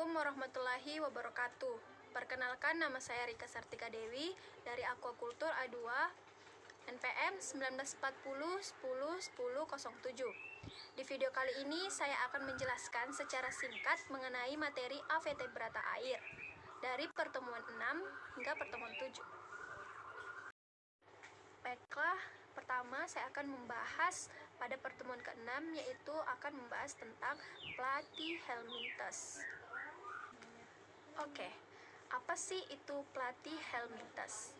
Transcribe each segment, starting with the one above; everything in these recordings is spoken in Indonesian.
Assalamualaikum warahmatullahi wabarakatuh. Perkenalkan, nama saya Rika Sartika Dewi dari Aquaculture A2 NPM 1940 10 10 07. Di video kali ini saya akan menjelaskan secara singkat mengenai materi avertebrata air dari pertemuan 6 hingga pertemuan 7. Baiklah, pertama saya akan membahas pada pertemuan ke-6, yaitu akan membahas tentang Platyhelminthes. Oke, apa sih itu Platyhelminthes?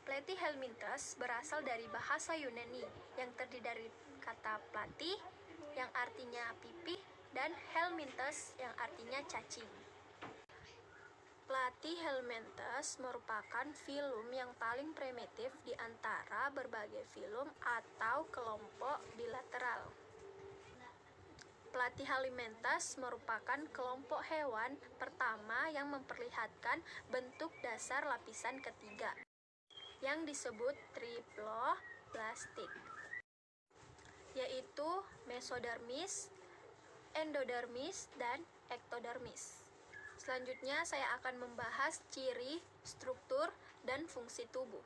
Platyhelminthes berasal dari bahasa Yunani yang terdiri dari kata platy yang artinya pipih dan helminthes yang artinya cacing. Platyhelminthes merupakan filum yang paling primitif di antara berbagai filum atau kelompok bilateral. Platyhelminthes merupakan kelompok hewan pertama yang memperlihatkan bentuk dasar lapisan ketiga, yang disebut triploblastik, yaitu mesodermis, endodermis, dan ektodermis. Selanjutnya saya akan membahas ciri, struktur, dan fungsi tubuh.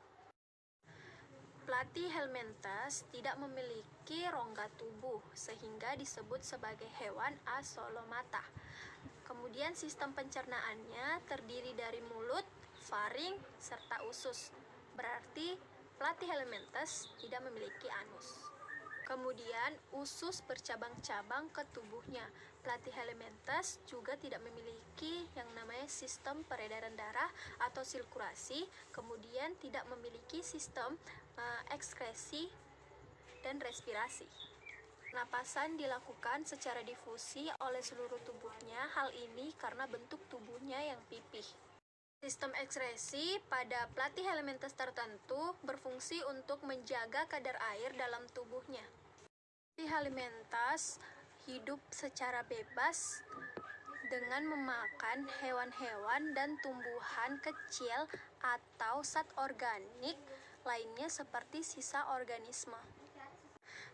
Platyhelminthes tidak memiliki rongga tubuh sehingga disebut sebagai hewan asolomata. Kemudian sistem pencernaannya terdiri dari mulut, faring, serta usus. Berarti Platyhelminthes tidak memiliki anus. Kemudian usus bercabang-cabang ke tubuhnya. Platyhelminthes juga tidak memiliki yang namanya sistem peredaran darah atau sirkulasi, kemudian tidak memiliki sistem ekskresi dan respirasi. Pernapasan dilakukan secara difusi oleh seluruh tubuhnya, hal ini karena bentuk tubuhnya yang pipih. Sistem ekskresi pada Platyhelminthes tertentu berfungsi untuk menjaga kadar air dalam tubuhnya. Platyhelminthes hidup secara bebas dengan memakan hewan-hewan dan tumbuhan kecil atau zat organik lainnya seperti sisa organisme.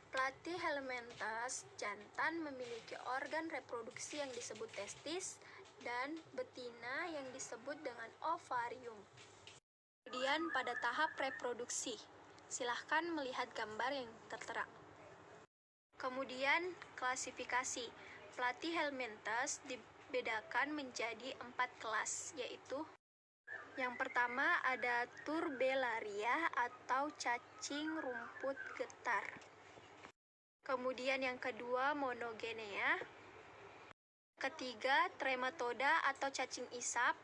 Platyhelminthes jantan memiliki organ reproduksi yang disebut testis dan betina yang disebut dengan ovarium. Kemudian pada tahap reproduksi, silahkan melihat gambar yang tertera. Kemudian klasifikasi. Platyhelminthes dibedakan menjadi 4 kelas, yaitu yang pertama ada Turbellaria atau cacing rumput getar. Kemudian yang kedua Monogenea. Ketiga Trematoda atau cacing isap.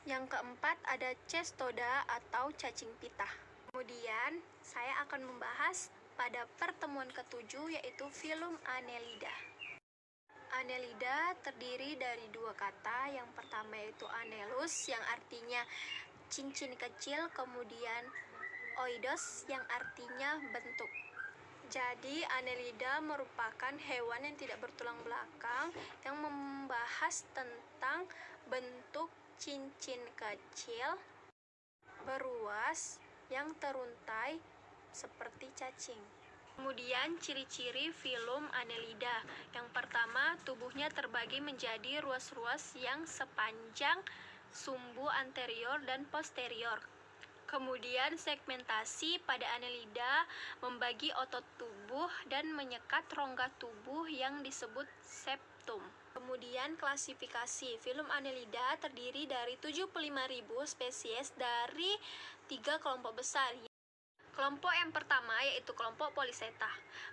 Yang keempat ada Cestoda atau cacing pitah. Kemudian saya akan membahas pada pertemuan ke-7, yaitu filum Annelida. Annelida terdiri dari 2 kata. Yang pertama yaitu annelus yang artinya cincin kecil, kemudian oidos yang artinya bentuk. Jadi Annelida merupakan hewan yang tidak bertulang belakang yang membahas tentang bentuk cincin kecil beruas yang teruntai seperti cacing. Kemudian ciri-ciri filum Annelida. Yang pertama, tubuhnya terbagi menjadi ruas-ruas yang sepanjang sumbu anterior dan posterior. Kemudian segmentasi pada Annelida membagi otot tubuh dan menyekat rongga tubuh yang disebut septum. Kemudian klasifikasi. Filum Annelida terdiri dari 75.000 spesies dari 3 kelompok besar. Kelompok yang pertama yaitu kelompok Polychaeta.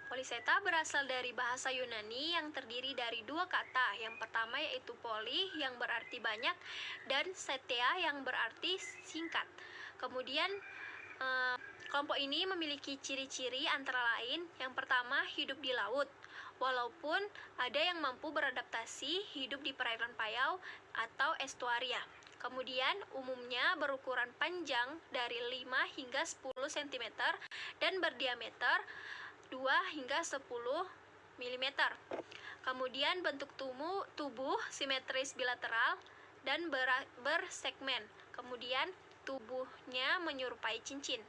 Polychaeta berasal dari bahasa Yunani yang terdiri dari 2 kata. Yang pertama yaitu poly yang berarti banyak dan chaetea yang berarti singkat. Kemudian kelompok ini memiliki ciri-ciri antara lain. Yang pertama, hidup di laut. Walaupun ada yang mampu beradaptasi hidup di perairan payau atau estuaria. Kemudian umumnya berukuran panjang dari 5 hingga 10 cm dan berdiameter 2 hingga 10 mm. Kemudian bentuk tubuh simetris bilateral dan bersegmen. Kemudian tubuhnya menyerupai cincin.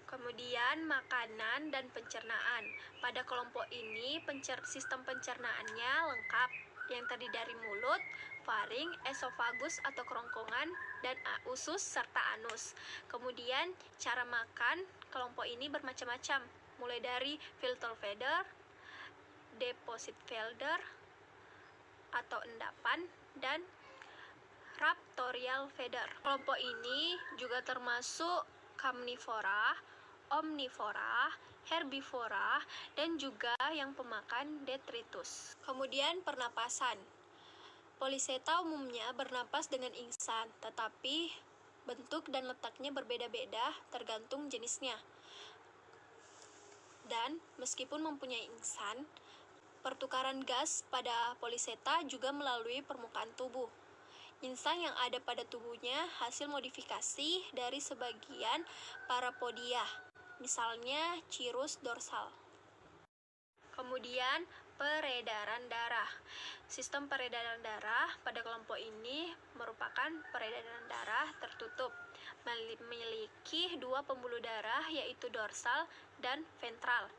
Kemudian makanan dan pencernaan. Pada kelompok ini sistem pencernaannya lengkap. yang terdiri dari mulut, faring, esofagus atau kerongkongan, dan usus serta anus. Kemudian cara makan kelompok ini bermacam-macam, mulai dari filter feeder, deposit feeder atau endapan, dan raptorial feeder. Kelompok ini juga termasuk karnivora, omnivora, herbivora, dan juga yang pemakan detritus. Kemudian pernapasan. Polychaeta umumnya bernapas dengan ingsan, tetapi bentuk dan letaknya berbeda-beda tergantung jenisnya. Dan meskipun mempunyai ingsan, pertukaran gas pada Polychaeta juga melalui permukaan tubuh. Insang yang ada pada tubuhnya hasil modifikasi dari sebagian parapodia, misalnya cirrus dorsal. Kemudian peredaran darah. Sistem peredaran darah pada kelompok ini merupakan peredaran darah tertutup, memiliki dua pembuluh darah yaitu dorsal dan ventral.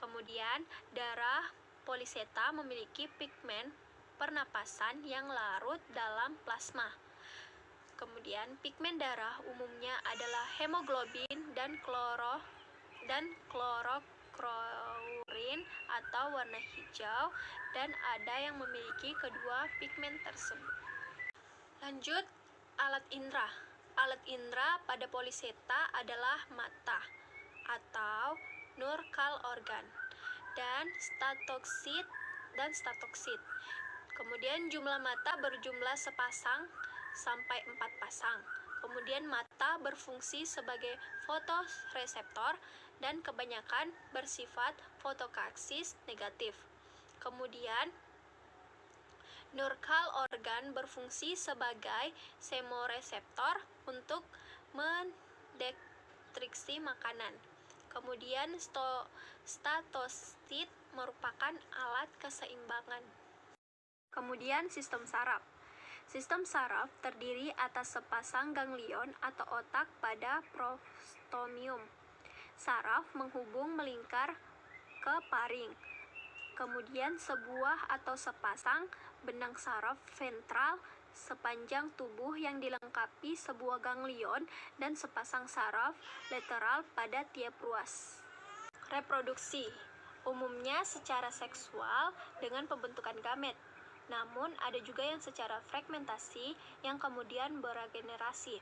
Kemudian darah Polychaeta memiliki pigmen pernapasan yang larut dalam plasma. Kemudian pigmen darah umumnya adalah hemoglobin dan klorokrorin atau warna hijau, dan ada yang memiliki kedua pigmen tersebut. Lanjut, alat indera. Alat indera pada Polychaeta adalah mata atau norcal organ dan statoksit. Kemudian jumlah mata berjumlah sepasang sampai 4 pasang. Kemudian mata berfungsi sebagai fotoreseptor dan kebanyakan bersifat fotokaksis negatif. Kemudian norcal organ berfungsi sebagai semoreseptor untuk mendeteksi makanan. Kemudian statoksit merupakan alat keseimbangan. Kemudian sistem saraf. Sistem saraf terdiri atas sepasang ganglion atau otak pada prostomium. Saraf menghubung melingkar ke paring. Kemudian sebuah atau sepasang benang saraf ventral sepanjang tubuh yang dilengkapi sebuah ganglion dan sepasang saraf lateral pada tiap ruas. Reproduksi umumnya secara seksual dengan pembentukan gamet. Namun ada juga yang secara fragmentasi yang kemudian beregenerasi.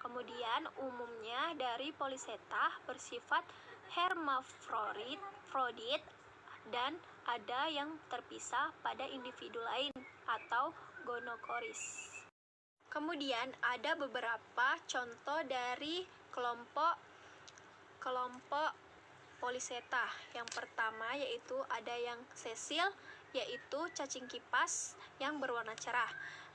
Kemudian umumnya dari Polychaeta bersifat hermafrodit dan ada yang terpisah pada individu lain atau gonokoris. Kemudian ada beberapa contoh dari kelompok Polychaeta. Yang pertama yaitu ada yang sesil, yaitu cacing kipas yang berwarna cerah.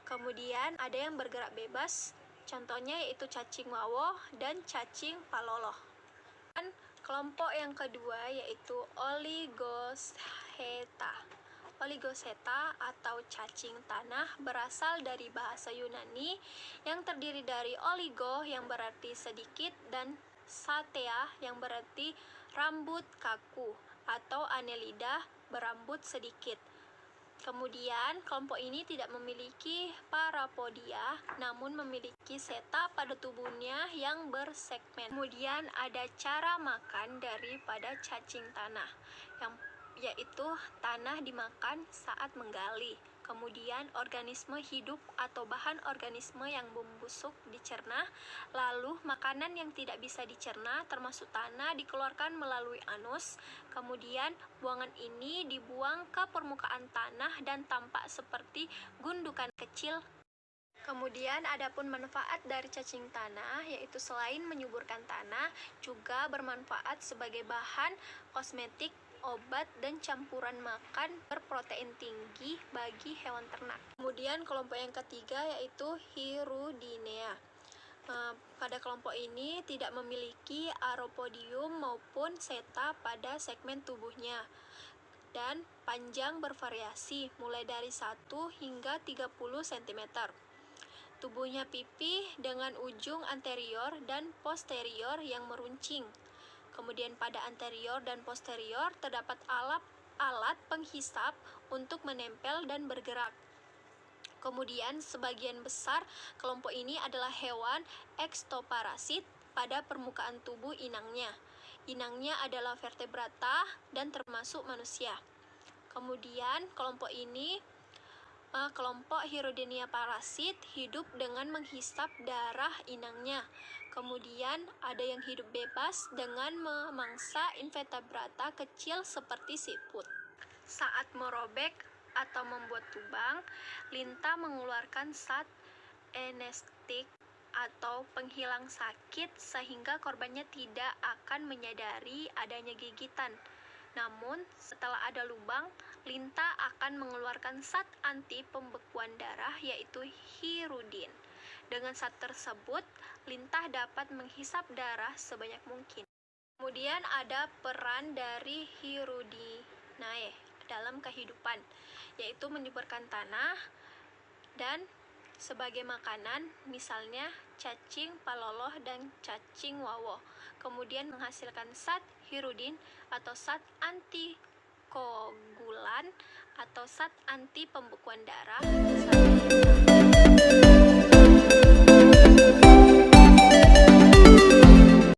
Kemudian ada yang bergerak bebas, contohnya yaitu cacing wawo dan cacing paloloh. Dan kelompok yang kedua yaitu Oligoschaeta. Oligoschaeta atau cacing tanah berasal dari bahasa Yunani yang terdiri dari oligo yang berarti sedikit dan chaetea yang berarti rambut kaku atau annelida berambut sedikit. Kemudian kelompok ini tidak memiliki parapodia namun memiliki seta pada tubuhnya yang bersegmen. Kemudian ada cara makan daripada cacing tanah, yaitu tanah dimakan saat menggali. Kemudian organisme hidup atau bahan organisme yang membusuk dicerna, lalu makanan yang tidak bisa dicerna termasuk tanah dikeluarkan melalui anus. Kemudian buangan ini dibuang ke permukaan tanah dan tampak seperti gundukan kecil. Kemudian adapun manfaat dari cacing tanah yaitu selain menyuburkan tanah juga bermanfaat sebagai bahan kosmetik, obat, dan campuran makan berprotein tinggi bagi hewan ternak. Kemudian kelompok yang ketiga yaitu Hirudinea. Pada kelompok ini tidak memiliki aropodium maupun seta pada segmen tubuhnya dan panjang bervariasi mulai dari 1 hingga 30 cm. Tubuhnya pipih dengan ujung anterior dan posterior yang meruncing. Kemudian pada anterior dan posterior terdapat alap alat penghisap untuk menempel dan bergerak. Kemudian, sebagian besar kelompok ini adalah hewan ektoparasit pada permukaan tubuh inangnya. Inangnya adalah vertebrata dan termasuk manusia. Kemudian, kelompok Hirudinea parasit hidup dengan menghisap darah inangnya. Kemudian, ada yang hidup bebas dengan memangsa invertebrata kecil seperti siput. Saat merobek atau membuat lubang, lintah mengeluarkan zat anestetik atau penghilang sakit sehingga korbannya tidak akan menyadari adanya gigitan. Namun, setelah ada lubang, lintah akan mengeluarkan zat anti pembekuan darah yaitu hirudin. Dengan zat tersebut, lintah dapat menghisap darah sebanyak mungkin. Kemudian ada peran dari hirudinae dalam kehidupan, yaitu menyuburkan tanah dan sebagai makanan, misalnya cacing paloloh dan cacing wawo. Kemudian menghasilkan zat hirudin atau zat antikoagulan atau zat anti pembekuan darah.